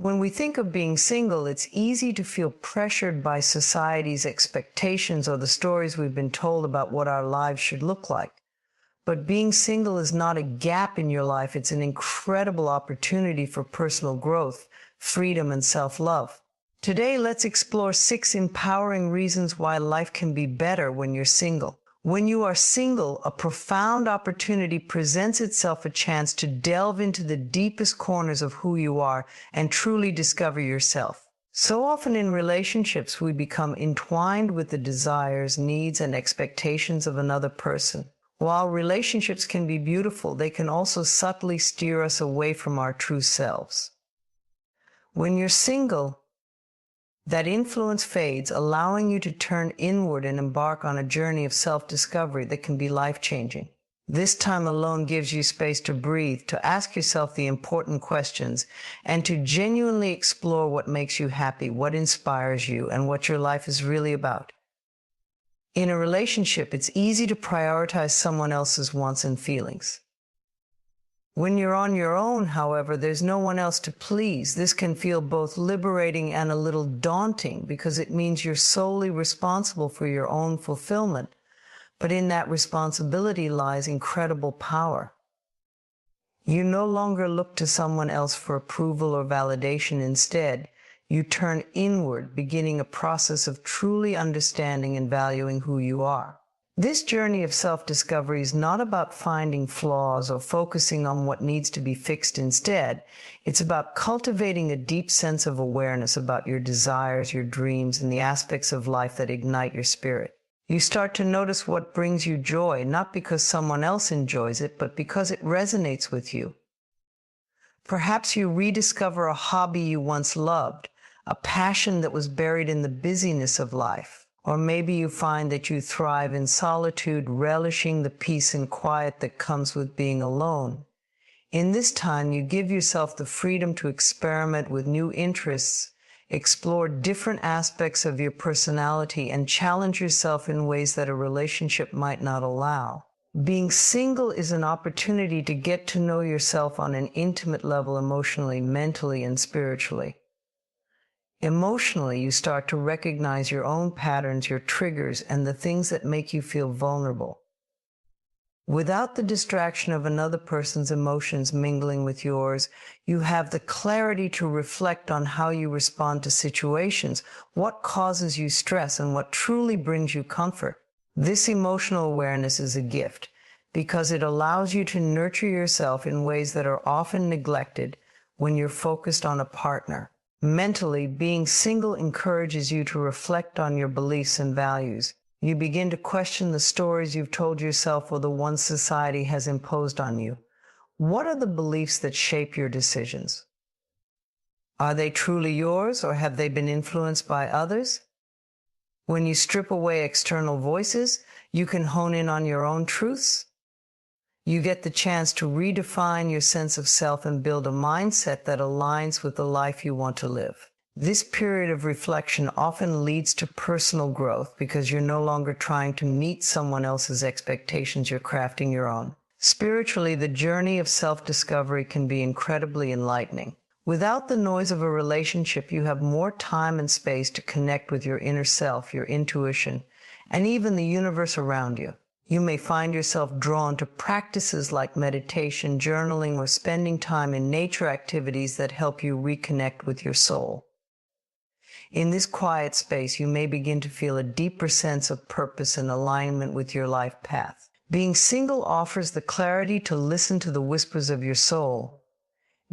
When we think of being single, it's easy to feel pressured by society's expectations or the stories we've been told about what our lives should look like. But being single is not a gap in your life. It's an incredible opportunity for personal growth, freedom, and self-love. Today, let's explore 6 empowering reasons why life can be better when you're single. When you are single, a profound opportunity presents itself, a chance to delve into the deepest corners of who you are and truly discover yourself. So often in relationships, we become entwined with the desires, needs, and expectations of another person. While relationships can be beautiful, they can also subtly steer us away from our true selves. When you're single, that influence fades, allowing you to turn inward and embark on a journey of self-discovery that can be life-changing. This time alone gives you space to breathe, to ask yourself the important questions, and to genuinely explore what makes you happy, what inspires you, and what your life is really about. In a relationship, it's easy to prioritize someone else's wants and feelings. When you're on your own, however, there's no one else to please. This can feel both liberating and a little daunting because it means you're solely responsible for your own fulfillment. But in that responsibility lies incredible power. You no longer look to someone else for approval or validation. Instead, you turn inward, beginning a process of truly understanding and valuing who you are. This journey of self-discovery is not about finding flaws or focusing on what needs to be fixed instead. It's about cultivating a deep sense of awareness about your desires, your dreams, and the aspects of life that ignite your spirit. You start to notice what brings you joy, not because someone else enjoys it, but because it resonates with you. Perhaps you rediscover a hobby you once loved, a passion that was buried in the busyness of life. Or maybe you find that you thrive in solitude, relishing the peace and quiet that comes with being alone. In this time, you give yourself the freedom to experiment with new interests, explore different aspects of your personality, and challenge yourself in ways that a relationship might not allow. Being single is an opportunity to get to know yourself on an intimate level, emotionally, mentally, and spiritually. Emotionally, you start to recognize your own patterns, your triggers, and the things that make you feel vulnerable. Without the distraction of another person's emotions mingling with yours, you have the clarity to reflect on how you respond to situations, what causes you stress, and what truly brings you comfort. This emotional awareness is a gift because it allows you to nurture yourself in ways that are often neglected when you're focused on a partner. Mentally, being single encourages you to reflect on your beliefs and values. You begin to question the stories you've told yourself or the ones society has imposed on you. What are the beliefs that shape your decisions? Are they truly yours, or have they been influenced by others? When you strip away external voices, you can hone in on your own truths. You get the chance to redefine your sense of self and build a mindset that aligns with the life you want to live. This period of reflection often leads to personal growth because you're no longer trying to meet someone else's expectations, you're crafting your own. Spiritually, the journey of self-discovery can be incredibly enlightening. Without the noise of a relationship, you have more time and space to connect with your inner self, your intuition, and even the universe around you. You may find yourself drawn to practices like meditation, journaling, or spending time in nature activities that help you reconnect with your soul. In this quiet space, you may begin to feel a deeper sense of purpose and alignment with your life path. Being single offers the clarity to listen to the whispers of your soul,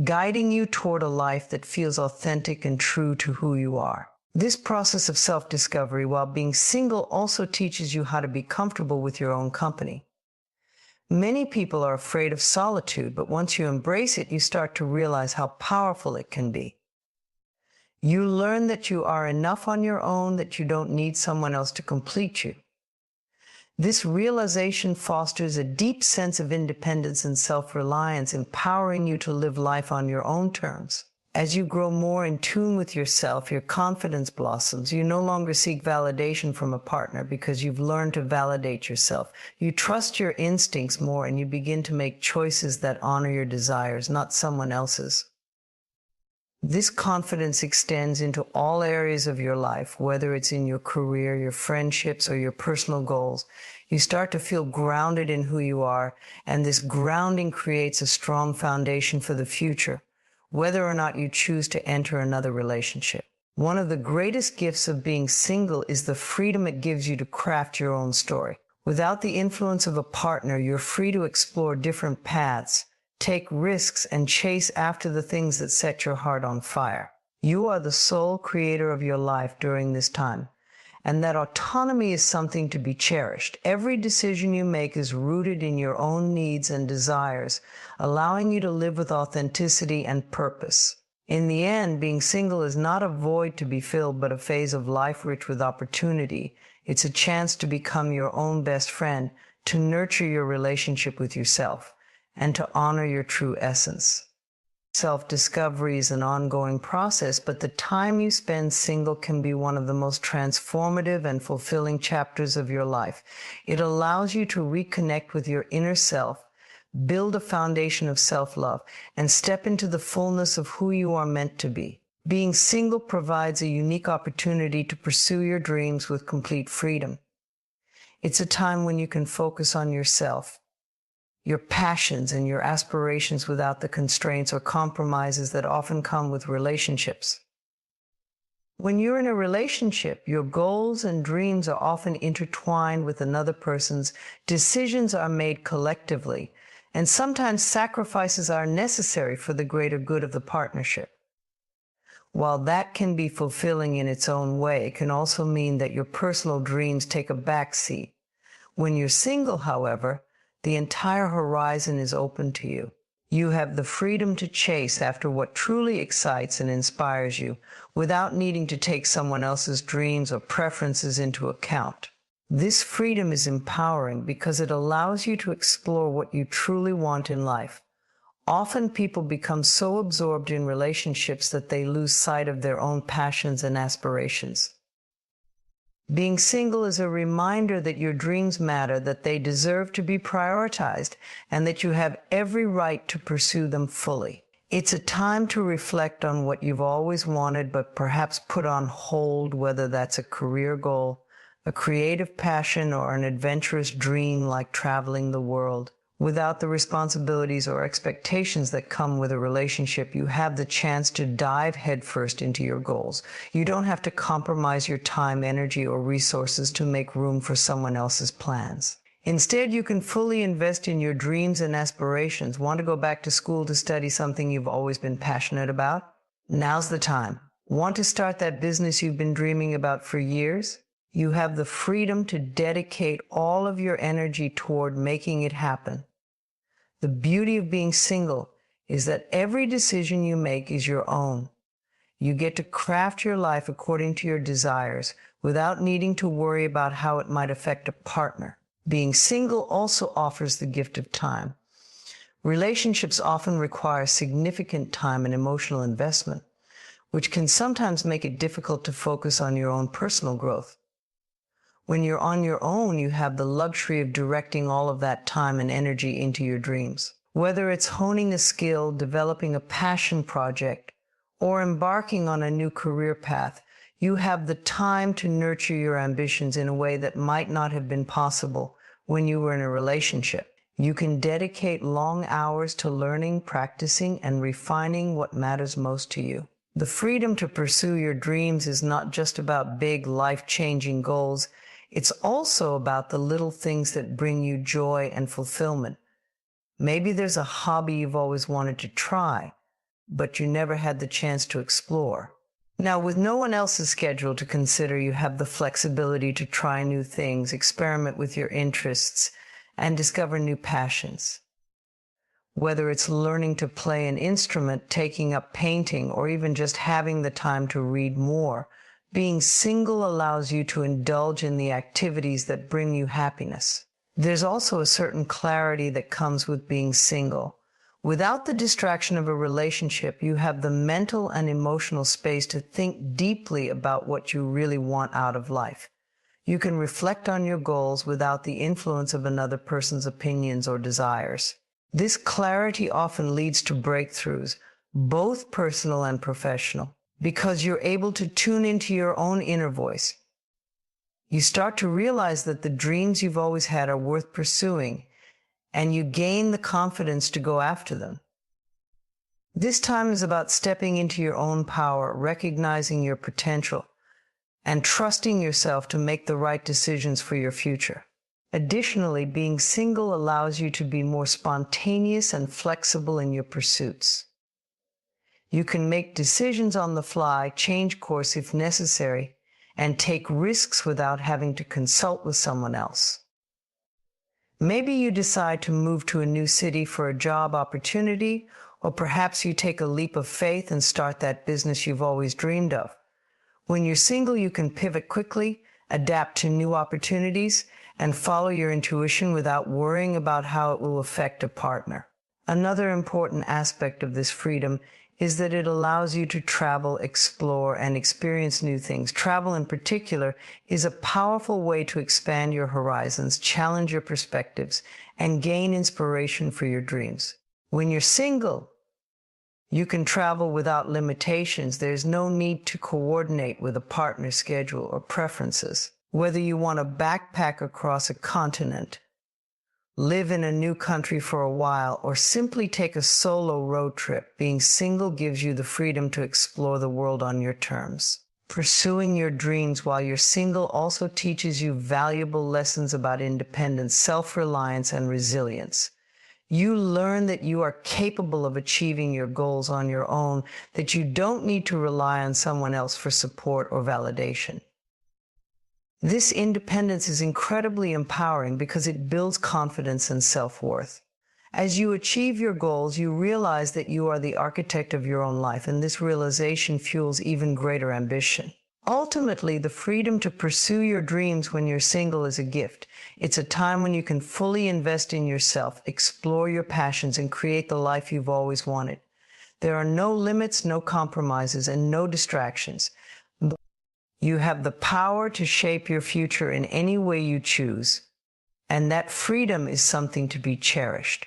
guiding you toward a life that feels authentic and true to who you are. This process of self-discovery while being single also teaches you how to be comfortable with your own company. Many people are afraid of solitude, but once you embrace it, you start to realize how powerful it can be. You learn that you are enough on your own, that you don't need someone else to complete you. This realization fosters a deep sense of independence and self-reliance, empowering you to live life on your own terms. As you grow more in tune with yourself, your confidence blossoms. You no longer seek validation from a partner because you've learned to validate yourself. You trust your instincts more, and you begin to make choices that honor your desires, not someone else's. This confidence extends into all areas of your life, whether it's in your career, your friendships, or your personal goals. You start to feel grounded in who you are, and this grounding creates a strong foundation for the future, whether or not you choose to enter another relationship. One of the greatest gifts of being single is the freedom it gives you to craft your own story. Without the influence of a partner, you're free to explore different paths, take risks, and chase after the things that set your heart on fire. You are the sole creator of your life during this time, and that autonomy is something to be cherished. Every decision you make is rooted in your own needs and desires, allowing you to live with authenticity and purpose. In the end, being single is not a void to be filled, but a phase of life rich with opportunity. It's a chance to become your own best friend, to nurture your relationship with yourself, and to honor your true essence. Self-discovery is an ongoing process, but the time you spend single can be one of the most transformative and fulfilling chapters of your life. It allows you to reconnect with your inner self, build a foundation of self-love, and step into the fullness of who you are meant to be. Being single provides a unique opportunity to pursue your dreams with complete freedom. It's a time when you can focus on yourself, your passions, and your aspirations without the constraints or compromises that often come with relationships. When you're in a relationship, your goals and dreams are often intertwined with another person's, decisions are made collectively, and sometimes sacrifices are necessary for the greater good of the partnership. While that can be fulfilling in its own way, it can also mean that your personal dreams take a back seat. When you're single, however, the entire horizon is open to you. You have the freedom to chase after what truly excites and inspires you without needing to take someone else's dreams or preferences into account. This freedom is empowering because it allows you to explore what you truly want in life. Often people become so absorbed in relationships that they lose sight of their own passions and aspirations. Being single is a reminder that your dreams matter, that they deserve to be prioritized, and that you have every right to pursue them fully. It's a time to reflect on what you've always wanted but perhaps put on hold, whether that's a career goal, a creative passion, or an adventurous dream like traveling the world. Without the responsibilities or expectations that come with a relationship, you have the chance to dive headfirst into your goals. You don't have to compromise your time, energy, or resources to make room for someone else's plans. Instead, you can fully invest in your dreams and aspirations. Want to go back to school to study something you've always been passionate about? Now's the time. Want to start that business you've been dreaming about for years? You have the freedom to dedicate all of your energy toward making it happen. The beauty of being single is that every decision you make is your own. You get to craft your life according to your desires without needing to worry about how it might affect a partner. Being single also offers the gift of time. Relationships often require significant time and emotional investment, which can sometimes make it difficult to focus on your own personal growth. When you're on your own, you have the luxury of directing all of that time and energy into your dreams. Whether it's honing a skill, developing a passion project, or embarking on a new career path, you have the time to nurture your ambitions in a way that might not have been possible when you were in a relationship. You can dedicate long hours to learning, practicing, and refining what matters most to you. The freedom to pursue your dreams is not just about big, life-changing goals. It's also about the little things that bring you joy and fulfillment. Maybe there's a hobby you've always wanted to try, but you never had the chance to explore. Now, with no one else's schedule to consider, you have the flexibility to try new things, experiment with your interests, and discover new passions. Whether it's learning to play an instrument, taking up painting, or even just having the time to read more, being single allows you to indulge in the activities that bring you happiness. There's also a certain clarity that comes with being single. Without the distraction of a relationship, you have the mental and emotional space to think deeply about what you really want out of life. You can reflect on your goals without the influence of another person's opinions or desires. This clarity often leads to breakthroughs, both personal and professional, because you're able to tune into your own inner voice. You start to realize that the dreams you've always had are worth pursuing, and you gain the confidence to go after them. This time is about stepping into your own power, recognizing your potential, and trusting yourself to make the right decisions for your future. Additionally, being single allows you to be more spontaneous and flexible in your pursuits. You can make decisions on the fly, change course if necessary, and take risks without having to consult with someone else. Maybe you decide to move to a new city for a job opportunity, or perhaps you take a leap of faith and start that business you've always dreamed of. When you're single, you can pivot quickly, adapt to new opportunities, and follow your intuition without worrying about how it will affect a partner. Another important aspect of this freedom is that it allows you to travel, explore, and experience new things. Travel in particular is a powerful way to expand your horizons, challenge your perspectives, and gain inspiration for your dreams. When you're single, you can travel without limitations. There's no need to coordinate with a partner's schedule or preferences. Whether you want to backpack across a continent, live in a new country for a while, or simply take a solo road trip, being single gives you the freedom to explore the world on your terms. Pursuing your dreams while you're single also teaches you valuable lessons about independence, self-reliance, and resilience. You learn that you are capable of achieving your goals on your own, that you don't need to rely on someone else for support or validation. This independence is incredibly empowering because it builds confidence and self-worth. As you achieve your goals, you realize that you are the architect of your own life, and this realization fuels even greater ambition. Ultimately, the freedom to pursue your dreams when you're single is a gift. It's a time when you can fully invest in yourself, explore your passions, and create the life you've always wanted. There are no limits, no compromises, and no distractions. You have the power to shape your future in any way you choose, and that freedom is something to be cherished.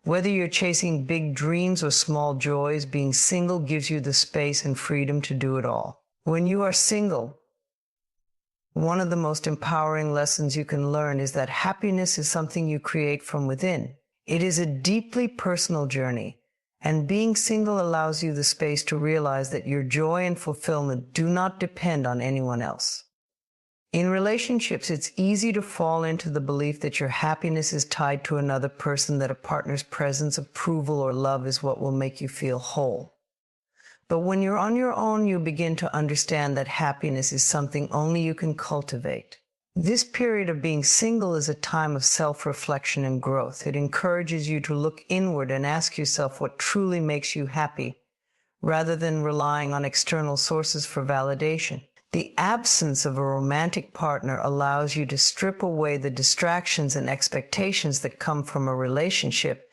Whether you're chasing big dreams or small joys, being single gives you the space and freedom to do it all. When you are single, one of the most empowering lessons you can learn is that happiness is something you create from within. It is a deeply personal journey, and being single allows you the space to realize that your joy and fulfillment do not depend on anyone else. In relationships, it's easy to fall into the belief that your happiness is tied to another person, that a partner's presence, approval, or love is what will make you feel whole. But when you're on your own, you begin to understand that happiness is something only you can cultivate. This period of being single is a time of self-reflection and growth. It encourages you to look inward and ask yourself what truly makes you happy, rather than relying on external sources for validation. The absence of a romantic partner allows you to strip away the distractions and expectations that come from a relationship,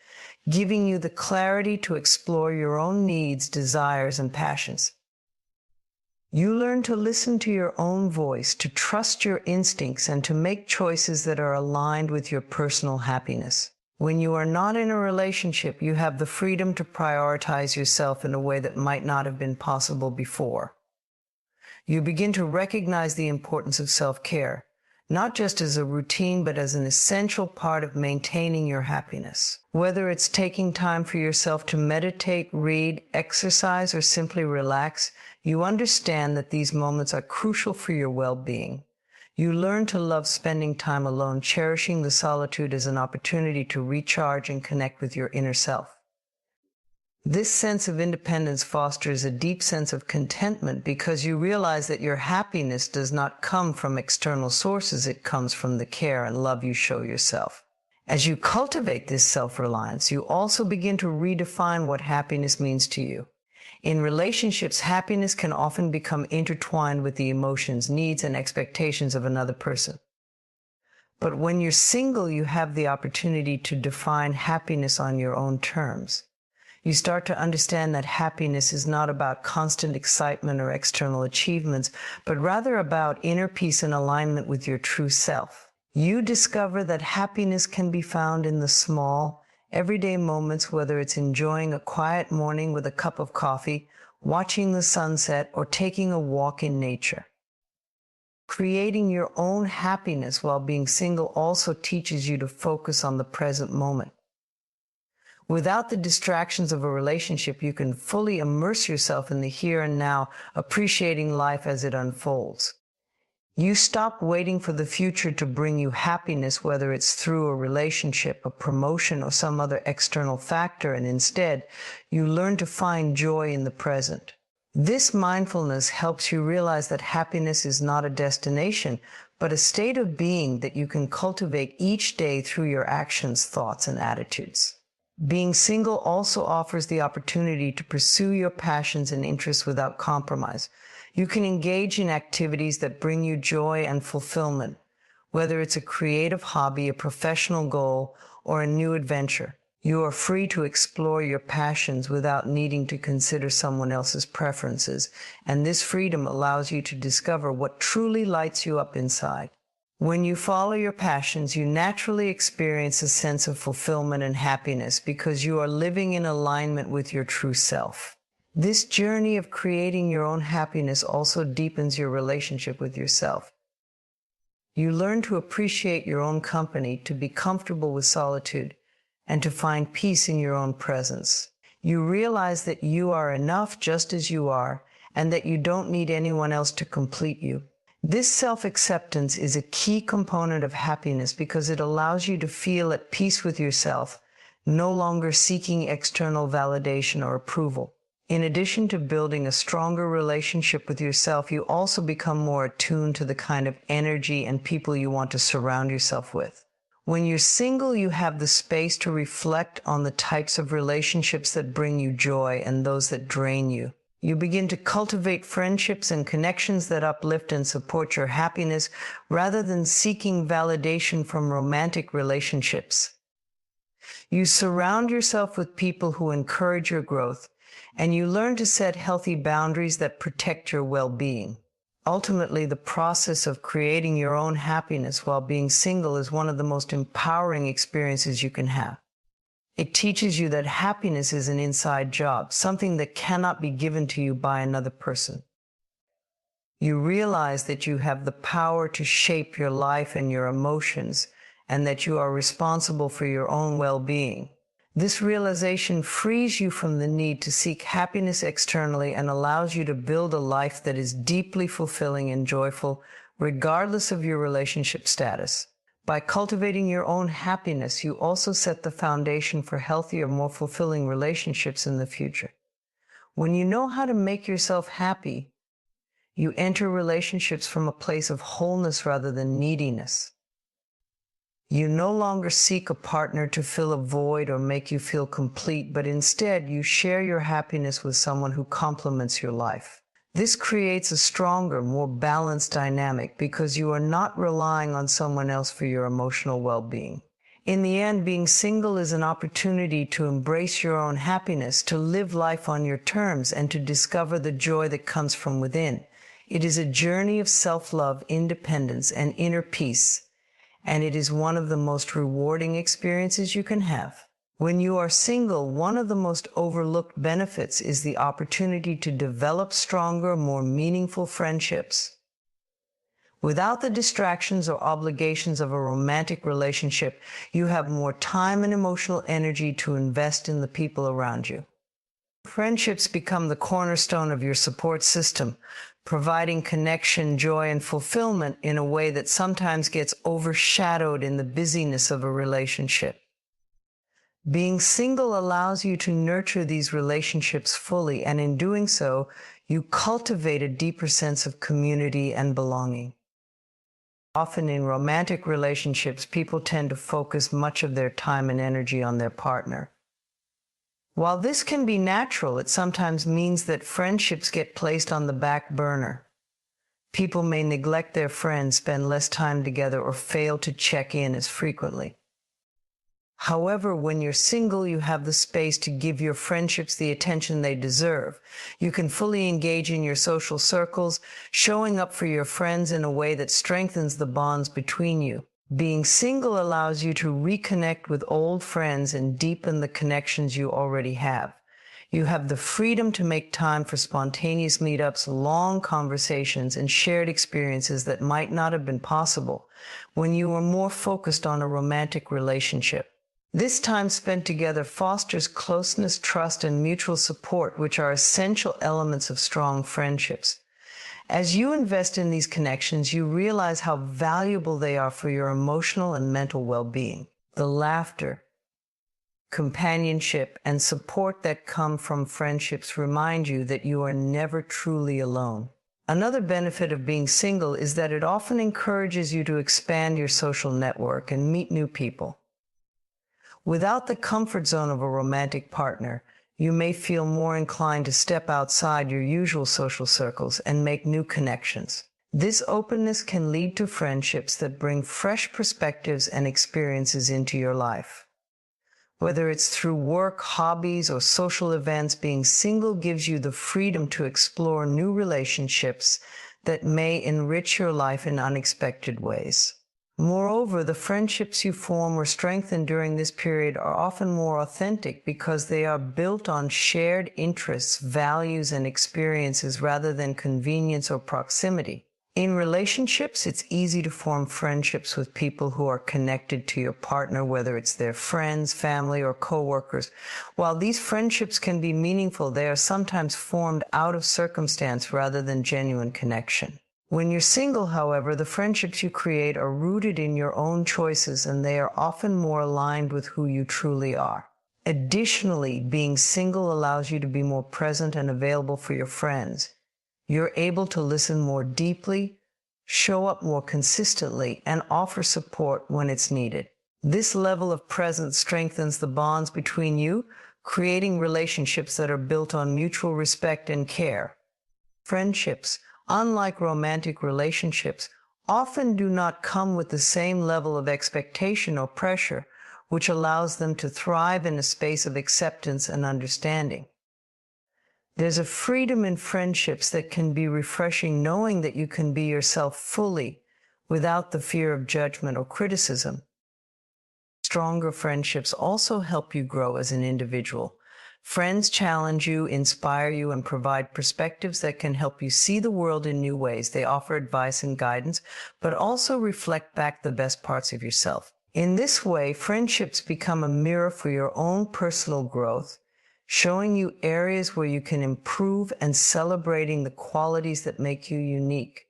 giving you the clarity to explore your own needs, desires, and passions. You learn to listen to your own voice, to trust your instincts, and to make choices that are aligned with your personal happiness. When you are not in a relationship, you have the freedom to prioritize yourself in a way that might not have been possible before. You begin to recognize the importance of self-care, not just as a routine, but as an essential part of maintaining your happiness. Whether it's taking time for yourself to meditate, read, exercise, or simply relax, you understand that these moments are crucial for your well-being. You learn to love spending time alone, cherishing the solitude as an opportunity to recharge and connect with your inner self. This sense of independence fosters a deep sense of contentment because you realize that your happiness does not come from external sources. It comes from the care and love you show yourself. As you cultivate this self-reliance, you also begin to redefine what happiness means to you. In relationships, happiness can often become intertwined with the emotions, needs, and expectations of another person. But when you're single, you have the opportunity to define happiness on your own terms. You start to understand that happiness is not about constant excitement or external achievements, but rather about inner peace and alignment with your true self. You discover that happiness can be found in the small, Everyday moments, whether it's enjoying a quiet morning with a cup of coffee, watching the sunset, or taking a walk in nature. Creating your own happiness while being single also teaches you to focus on the present moment. Without the distractions of a relationship, you can fully immerse yourself in the here and now, appreciating life as it unfolds. You stop waiting for the future to bring you happiness, whether it's through a relationship, a promotion, or some other external factor, and instead, you learn to find joy in the present. This mindfulness helps you realize that happiness is not a destination, but a state of being that you can cultivate each day through your actions, thoughts, and attitudes. Being single also offers the opportunity to pursue your passions and interests without compromise. You can engage in activities that bring you joy and fulfillment, whether it's a creative hobby, a professional goal, or a new adventure. You are free to explore your passions without needing to consider someone else's preferences, and this freedom allows you to discover what truly lights you up inside. When you follow your passions, you naturally experience a sense of fulfillment and happiness because you are living in alignment with your true self. This journey of creating your own happiness also deepens your relationship with yourself. You learn to appreciate your own company, to be comfortable with solitude, and to find peace in your own presence. You realize that you are enough just as you are, and that you don't need anyone else to complete you. This self-acceptance is a key component of happiness because it allows you to feel at peace with yourself, no longer seeking external validation or approval. In addition to building a stronger relationship with yourself, you also become more attuned to the kind of energy and people you want to surround yourself with. When you're single, you have the space to reflect on the types of relationships that bring you joy and those that drain you. You begin to cultivate friendships and connections that uplift and support your happiness rather than seeking validation from romantic relationships. You surround yourself with people who encourage your growth, and you learn to set healthy boundaries that protect your well-being. Ultimately, the process of creating your own happiness while being single is one of the most empowering experiences you can have. It teaches you that happiness is an inside job, something that cannot be given to you by another person. You realize that you have the power to shape your life and your emotions, and that you are responsible for your own well-being. This realization frees you from the need to seek happiness externally and allows you to build a life that is deeply fulfilling and joyful, regardless of your relationship status. By cultivating your own happiness, you also set the foundation for healthier, more fulfilling relationships in the future. When you know how to make yourself happy, you enter relationships from a place of wholeness rather than neediness. You no longer seek a partner to fill a void or make you feel complete, but instead you share your happiness with someone who complements your life. This creates a stronger, more balanced dynamic because you are not relying on someone else for your emotional well-being. In the end, being single is an opportunity to embrace your own happiness, to live life on your terms, and to discover the joy that comes from within. It is a journey of self-love, independence, and inner peace, and it is one of the most rewarding experiences you can have. When you are single, one of the most overlooked benefits is the opportunity to develop stronger, more meaningful friendships. Without the distractions or obligations of a romantic relationship, you have more time and emotional energy to invest in the people around you. Friendships become the cornerstone of your support system, providing connection, joy, and fulfillment in a way that sometimes gets overshadowed in the busyness of a relationship. Being single allows you to nurture these relationships fully, and in doing so, you cultivate a deeper sense of community and belonging. Often in romantic relationships, people tend to focus much of their time and energy on their partner. While this can be natural, it sometimes means that friendships get placed on the back burner. People may neglect their friends, spend less time together, or fail to check in as frequently. However, when you're single, you have the space to give your friendships the attention they deserve. You can fully engage in your social circles, showing up for your friends in a way that strengthens the bonds between you. Being single allows you to reconnect with old friends and deepen the connections you already have. You have the freedom to make time for spontaneous meetups, long conversations, and shared experiences that might not have been possible when you were more focused on a romantic relationship. This time spent together fosters closeness, trust, and mutual support, which are essential elements of strong friendships. As you invest in these connections, you realize how valuable they are for your emotional and mental well-being. The laughter, companionship, and support that come from friendships remind you that you are never truly alone. Another benefit of being single is that it often encourages you to expand your social network and meet new people. Without the comfort zone of a romantic partner, you may feel more inclined to step outside your usual social circles and make new connections. This openness can lead to friendships that bring fresh perspectives and experiences into your life. Whether it's through work, hobbies, or social events, being single gives you the freedom to explore new relationships that may enrich your life in unexpected ways. Moreover, the friendships you form or strengthen during this period are often more authentic because they are built on shared interests, values, and experiences rather than convenience or proximity. In relationships, it's easy to form friendships with people who are connected to your partner, whether it's their friends, family, or coworkers. While these friendships can be meaningful, they are sometimes formed out of circumstance rather than genuine connection. When you're single, however, the friendships you create are rooted in your own choices, and they are often more aligned with who you truly are. Additionally, being single allows you to be more present and available for your friends. You're able to listen more deeply, show up more consistently, and offer support when it's needed. This level of presence strengthens the bonds between you, creating relationships that are built on mutual respect and care. Friendships, unlike romantic relationships, often do not come with the same level of expectation or pressure, which allows them to thrive in a space of acceptance and understanding. There's a freedom in friendships that can be refreshing, knowing that you can be yourself fully without the fear of judgment or criticism. Stronger friendships also help you grow as an individual. Friends challenge you, inspire you, and provide perspectives that can help you see the world in new ways. They offer advice and guidance, but also reflect back the best parts of yourself. In this way, friendships become a mirror for your own personal growth, showing you areas where you can improve and celebrating the qualities that make you unique.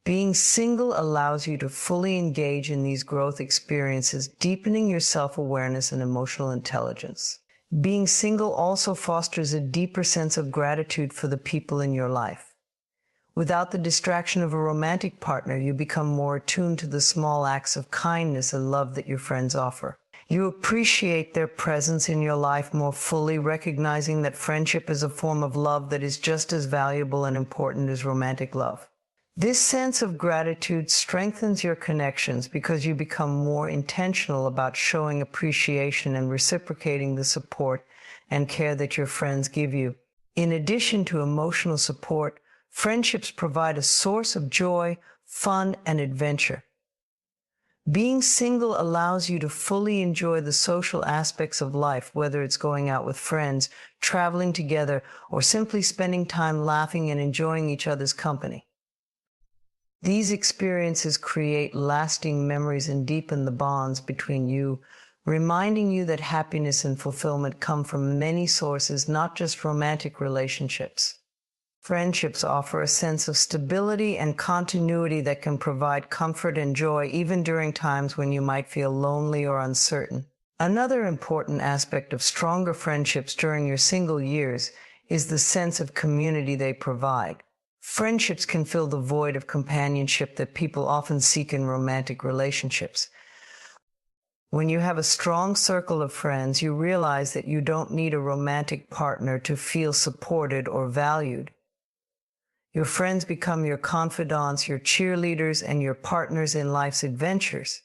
Being single allows you to fully engage in these growth experiences, deepening your self-awareness and emotional intelligence. Being single also fosters a deeper sense of gratitude for the people in your life. Without the distraction of a romantic partner, you become more attuned to the small acts of kindness and love that your friends offer. You appreciate their presence in your life more fully, recognizing that friendship is a form of love that is just as valuable and important as romantic love. This sense of gratitude strengthens your connections because you become more intentional about showing appreciation and reciprocating the support and care that your friends give you. In addition to emotional support, friendships provide a source of joy, fun, and adventure. Being single allows you to fully enjoy the social aspects of life, whether it's going out with friends, traveling together, or simply spending time laughing and enjoying each other's company. These experiences create lasting memories and deepen the bonds between you, reminding you that happiness and fulfillment come from many sources, not just romantic relationships. Friendships offer a sense of stability and continuity that can provide comfort and joy even during times when you might feel lonely or uncertain. Another important aspect of stronger friendships during your single years is the sense of community they provide. Friendships can fill the void of companionship that people often seek in romantic relationships. When you have a strong circle of friends, you realize that you don't need a romantic partner to feel supported or valued. Your friends become your confidants, your cheerleaders, and your partners in life's adventures.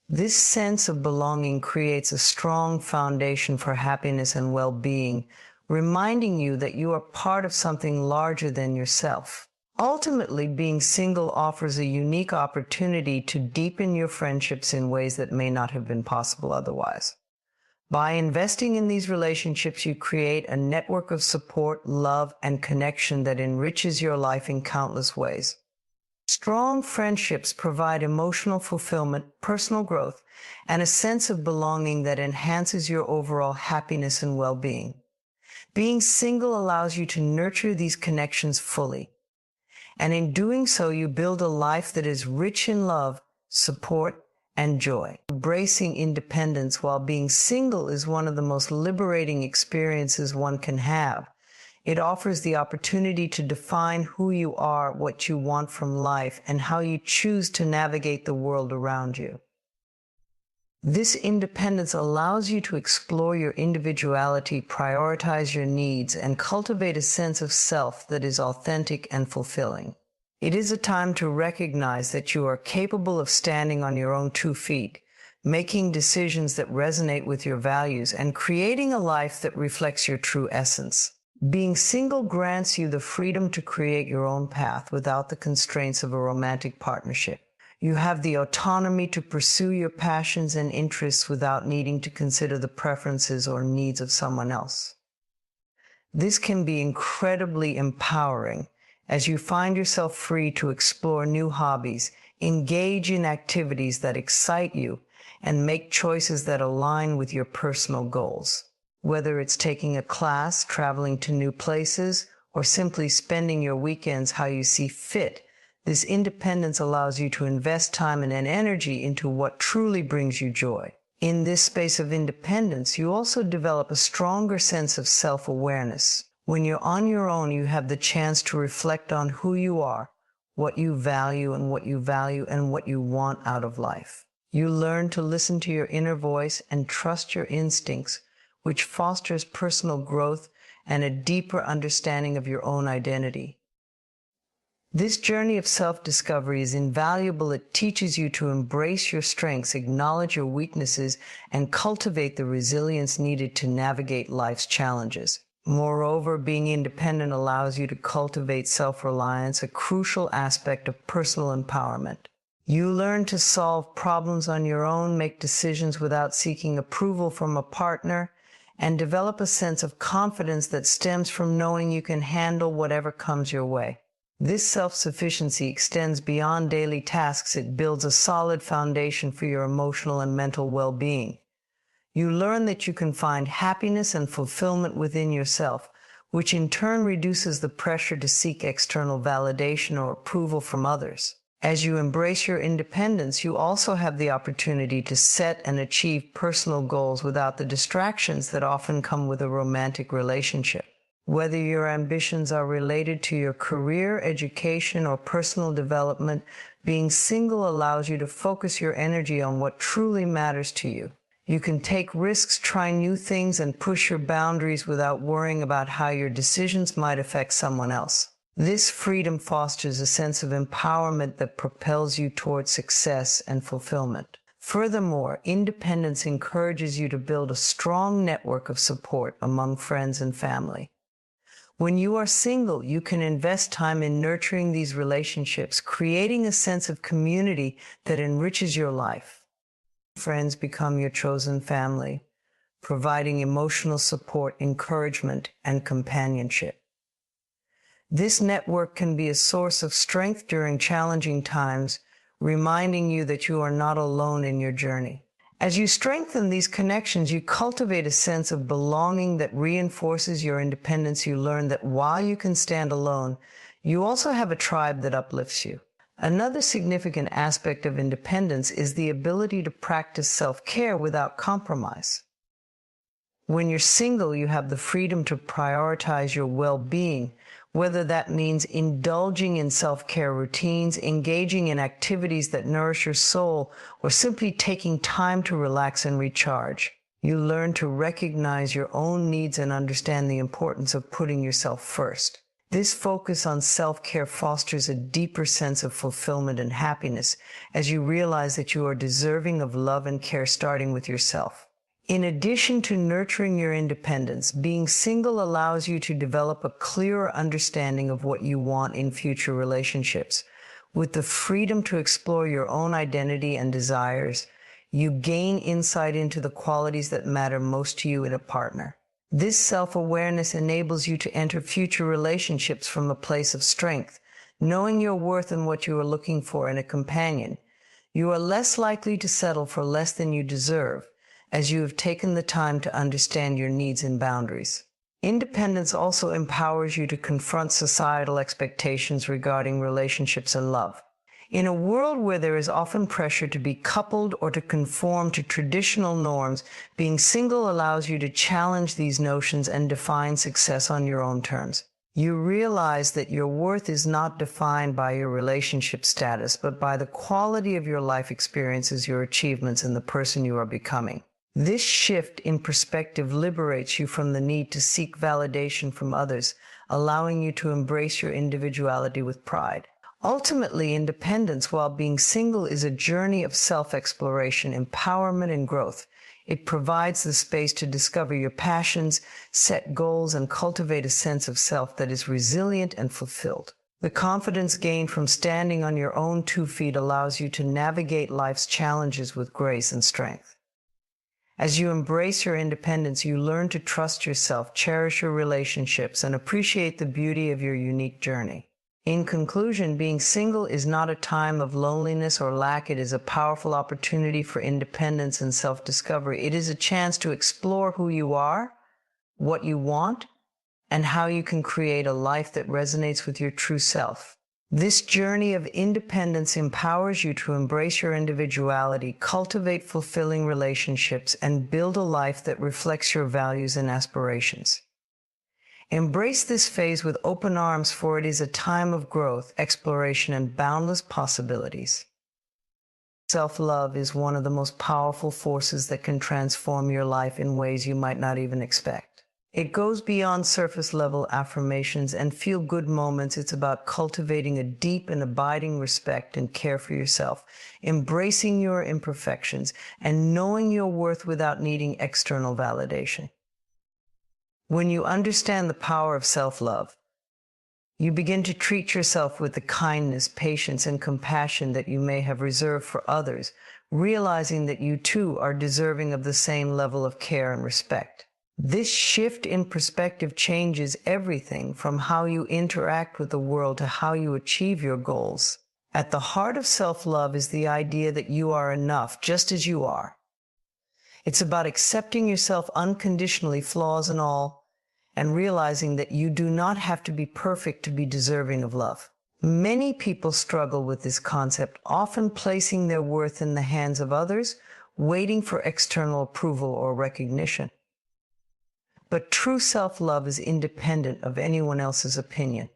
This sense of belonging creates a strong foundation for happiness and well-being, reminding you that you are part of something larger than yourself. Ultimately, being single offers a unique opportunity to deepen your friendships in ways that may not have been possible otherwise. By investing in these relationships, you create a network of support, love, and connection that enriches your life in countless ways. Strong friendships provide emotional fulfillment, personal growth, and a sense of belonging that enhances your overall happiness and well-being. Being single allows you to nurture these connections fully. And in doing so, you build a life that is rich in love, support, and joy. Embracing independence while being single is one of the most liberating experiences one can have. It offers the opportunity to define who you are, what you want from life, and how you choose to navigate the world around you. This independence allows you to explore your individuality, prioritize your needs, and cultivate a sense of self that is authentic and fulfilling. It is a time to recognize that you are capable of standing on your own 2 feet, making decisions that resonate with your values, and creating a life that reflects your true essence. Being single grants you the freedom to create your own path without the constraints of a romantic partnership. You have the autonomy to pursue your passions and interests without needing to consider the preferences or needs of someone else. This can be incredibly empowering as you find yourself free to explore new hobbies, engage in activities that excite you, and make choices that align with your personal goals. Whether it's taking a class, traveling to new places, or simply spending your weekends how you see fit, this independence allows you to invest time and energy into what truly brings you joy. In this space of independence, you also develop a stronger sense of self-awareness. When you're on your own, you have the chance to reflect on who you are, what you value and what you want out of life. You learn to listen to your inner voice and trust your instincts, which fosters personal growth and a deeper understanding of your own identity. This journey of self-discovery is invaluable. It teaches you to embrace your strengths, acknowledge your weaknesses, and cultivate the resilience needed to navigate life's challenges. Moreover, being independent allows you to cultivate self-reliance, a crucial aspect of personal empowerment. You learn to solve problems on your own, make decisions without seeking approval from a partner, and develop a sense of confidence that stems from knowing you can handle whatever comes your way. This self-sufficiency extends beyond daily tasks. It builds a solid foundation for your emotional and mental well-being. You learn that you can find happiness and fulfillment within yourself, which in turn reduces the pressure to seek external validation or approval from others. As you embrace your independence, you also have the opportunity to set and achieve personal goals without the distractions that often come with a romantic relationship. Whether your ambitions are related to your career, education, or personal development, being single allows you to focus your energy on what truly matters to you. You can take risks, try new things, and push your boundaries without worrying about how your decisions might affect someone else. This freedom fosters a sense of empowerment that propels you towards success and fulfillment. Furthermore, independence encourages you to build a strong network of support among friends and family. When you are single, you can invest time in nurturing these relationships, creating a sense of community that enriches your life. Friends become your chosen family, providing emotional support, encouragement, and companionship. This network can be a source of strength during challenging times, reminding you that you are not alone in your journey. As you strengthen these connections, you cultivate a sense of belonging that reinforces your independence. You learn that while you can stand alone, you also have a tribe that uplifts you. Another significant aspect of independence is the ability to practice self-care without compromise. When you're single, you have the freedom to prioritize your well-being, whether that means indulging in self-care routines, engaging in activities that nourish your soul, or simply taking time to relax and recharge. You learn to recognize your own needs and understand the importance of putting yourself first. This focus on self-care fosters a deeper sense of fulfillment and happiness as you realize that you are deserving of love and care starting with yourself. In addition to nurturing your independence, being single allows you to develop a clearer understanding of what you want in future relationships. With the freedom to explore your own identity and desires, you gain insight into the qualities that matter most to you in a partner. This self-awareness enables you to enter future relationships from a place of strength, knowing your worth and what you are looking for in a companion. You are less likely to settle for less than you deserve, as you have taken the time to understand your needs and boundaries. Independence also empowers you to confront societal expectations regarding relationships and love. In a world where there is often pressure to be coupled or to conform to traditional norms, being single allows you to challenge these notions and define success on your own terms. You realize that your worth is not defined by your relationship status, but by the quality of your life experiences, your achievements, and the person you are becoming. This shift in perspective liberates you from the need to seek validation from others, allowing you to embrace your individuality with pride. Ultimately, independence, while being single, is a journey of self-exploration, empowerment, and growth. It provides the space to discover your passions, set goals, and cultivate a sense of self that is resilient and fulfilled. The confidence gained from standing on your own 2 feet allows you to navigate life's challenges with grace and strength. As you embrace your independence, you learn to trust yourself, cherish your relationships, and appreciate the beauty of your unique journey. In conclusion, being single is not a time of loneliness or lack. It is a powerful opportunity for independence and self-discovery. It is a chance to explore who you are, what you want, and how you can create a life that resonates with your true self. This journey of independence empowers you to embrace your individuality, cultivate fulfilling relationships, and build a life that reflects your values and aspirations. Embrace this phase with open arms, for it is a time of growth, exploration, and boundless possibilities. Self-love is one of the most powerful forces that can transform your life in ways you might not even expect. It goes beyond surface-level affirmations and feel-good moments. It's about cultivating a deep and abiding respect and care for yourself, embracing your imperfections, and knowing your worth without needing external validation. When you understand the power of self-love, you begin to treat yourself with the kindness, patience, and compassion that you may have reserved for others, realizing that you too are deserving of the same level of care and respect. This shift in perspective changes everything from how you interact with the world to how you achieve your goals. At the heart of self-love is the idea that you are enough just as you are. It's about accepting yourself unconditionally, flaws and all, and realizing that you do not have to be perfect to be deserving of love. Many people struggle with this concept, often placing their worth in the hands of others, waiting for external approval or recognition. But true self-love is independent of anyone else's opinion.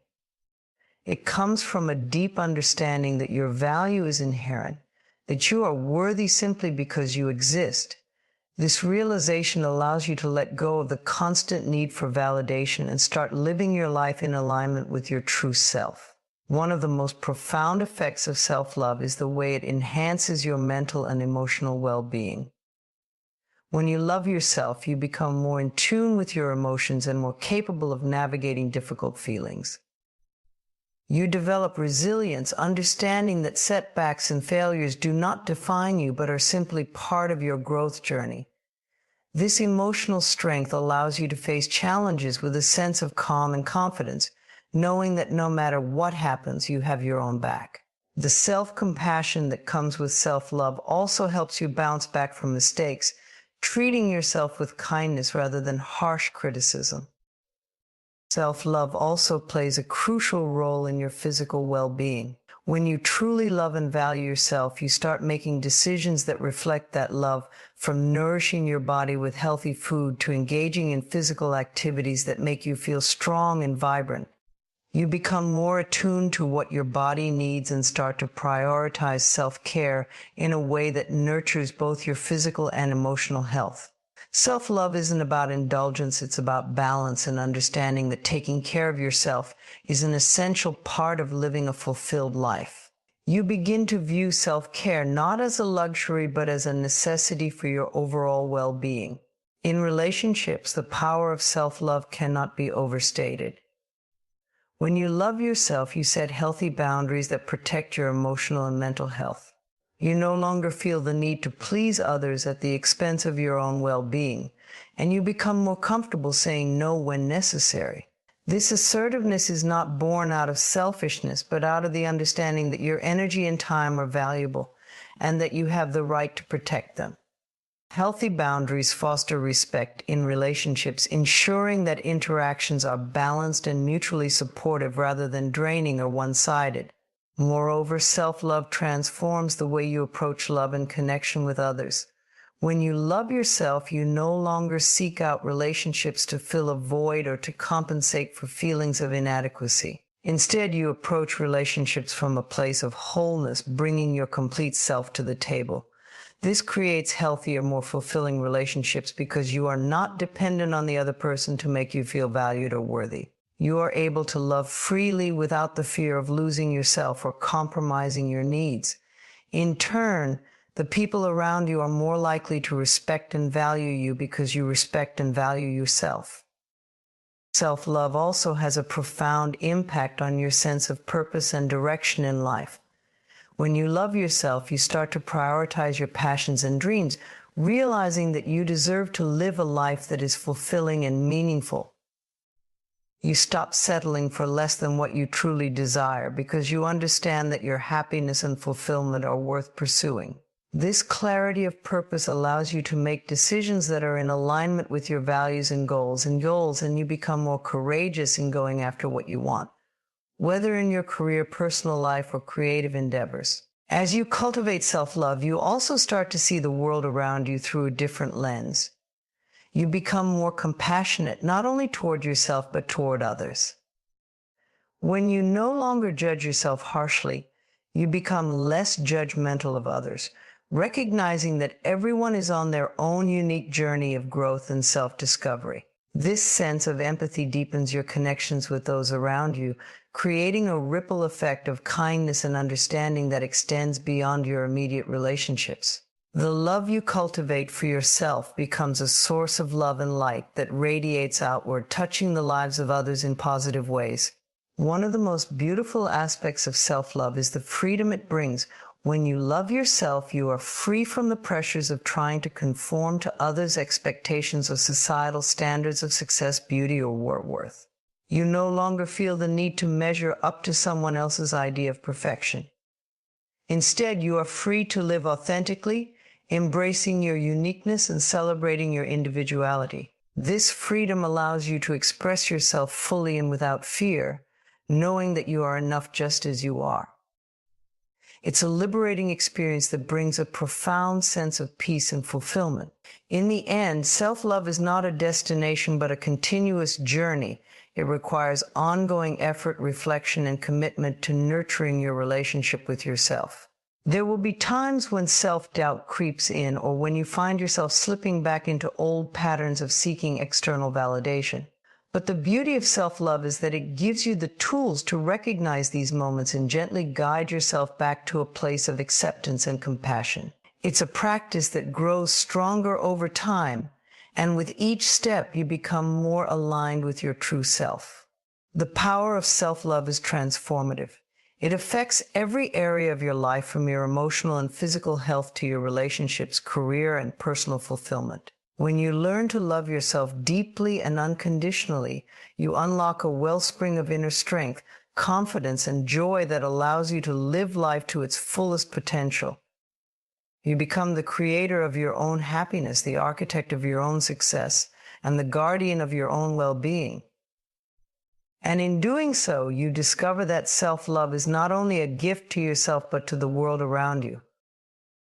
It comes from a deep understanding that your value is inherent, that you are worthy simply because you exist. This realization allows you to let go of the constant need for validation and start living your life in alignment with your true self. One of the most profound effects of self-love is the way it enhances your mental and emotional well-being. When you love yourself, you become more in tune with your emotions and more capable of navigating difficult feelings. You develop resilience, understanding that setbacks and failures do not define you, but are simply part of your growth journey. This emotional strength allows you to face challenges with a sense of calm and confidence, knowing that no matter what happens, you have your own back. The self-compassion that comes with self-love also helps you bounce back from mistakes, treating yourself with kindness rather than harsh criticism. Self-love also plays a crucial role in your physical well-being. When you truly love and value yourself, you start making decisions that reflect that love, from nourishing your body with healthy food to engaging in physical activities that make you feel strong and vibrant. You become more attuned to what your body needs and start to prioritize self-care in a way that nurtures both your physical and emotional health. Self-love isn't about indulgence, it's about balance and understanding that taking care of yourself is an essential part of living a fulfilled life. You begin to view self-care not as a luxury, but as a necessity for your overall well-being. In relationships, the power of self-love cannot be overstated. When you love yourself, you set healthy boundaries that protect your emotional and mental health. You no longer feel the need to please others at the expense of your own well-being, and you become more comfortable saying no when necessary. This assertiveness is not born out of selfishness, but out of the understanding that your energy and time are valuable, and that you have the right to protect them. Healthy boundaries foster respect in relationships, ensuring that interactions are balanced and mutually supportive rather than draining or one-sided. Moreover, self-love transforms the way you approach love and connection with others. When you love yourself, you no longer seek out relationships to fill a void or to compensate for feelings of inadequacy. Instead, you approach relationships from a place of wholeness, bringing your complete self to the table. This creates healthier, more fulfilling relationships because you are not dependent on the other person to make you feel valued or worthy. You are able to love freely without the fear of losing yourself or compromising your needs. In turn, the people around you are more likely to respect and value you because you respect and value yourself. Self-love also has a profound impact on your sense of purpose and direction in life. When you love yourself, you start to prioritize your passions and dreams, realizing that you deserve to live a life that is fulfilling and meaningful. You stop settling for less than what you truly desire because you understand that your happiness and fulfillment are worth pursuing. This clarity of purpose allows you to make decisions that are in alignment with your values and goals, and you become more courageous in going after what you want, whether in your career, personal life, or creative endeavors. As you cultivate self-love, you also start to see the world around you through a different lens. You become more compassionate, not only toward yourself, but toward others. When you no longer judge yourself harshly, you become less judgmental of others, recognizing that everyone is on their own unique journey of growth and self-discovery. This sense of empathy deepens your connections with those around you, creating a ripple effect of kindness and understanding that extends beyond your immediate relationships. The love you cultivate for yourself becomes a source of love and light that radiates outward, touching the lives of others in positive ways. One of the most beautiful aspects of self-love is the freedom it brings. When you love yourself, you are free from the pressures of trying to conform to others' expectations or societal standards of success, beauty, or worth. You no longer feel the need to measure up to someone else's idea of perfection. Instead, you are free to live authentically, embracing your uniqueness and celebrating your individuality. This freedom allows you to express yourself fully and without fear, knowing that you are enough just as you are. It's a liberating experience that brings a profound sense of peace and fulfillment. In the end, self-love is not a destination, but a continuous journey. It requires ongoing effort, reflection, and commitment to nurturing your relationship with yourself. There will be times when self-doubt creeps in, or when you find yourself slipping back into old patterns of seeking external validation. But the beauty of self-love is that it gives you the tools to recognize these moments and gently guide yourself back to a place of acceptance and compassion. It's a practice that grows stronger over time, and with each step you become more aligned with your true self. The power of self-love is transformative. It affects every area of your life, from your emotional and physical health to your relationships, career, and personal fulfillment. When you learn to love yourself deeply and unconditionally, you unlock a wellspring of inner strength, confidence, and joy that allows you to live life to its fullest potential. You become the creator of your own happiness, the architect of your own success, and the guardian of your own well-being. And in doing so, you discover that self-love is not only a gift to yourself, but to the world around you.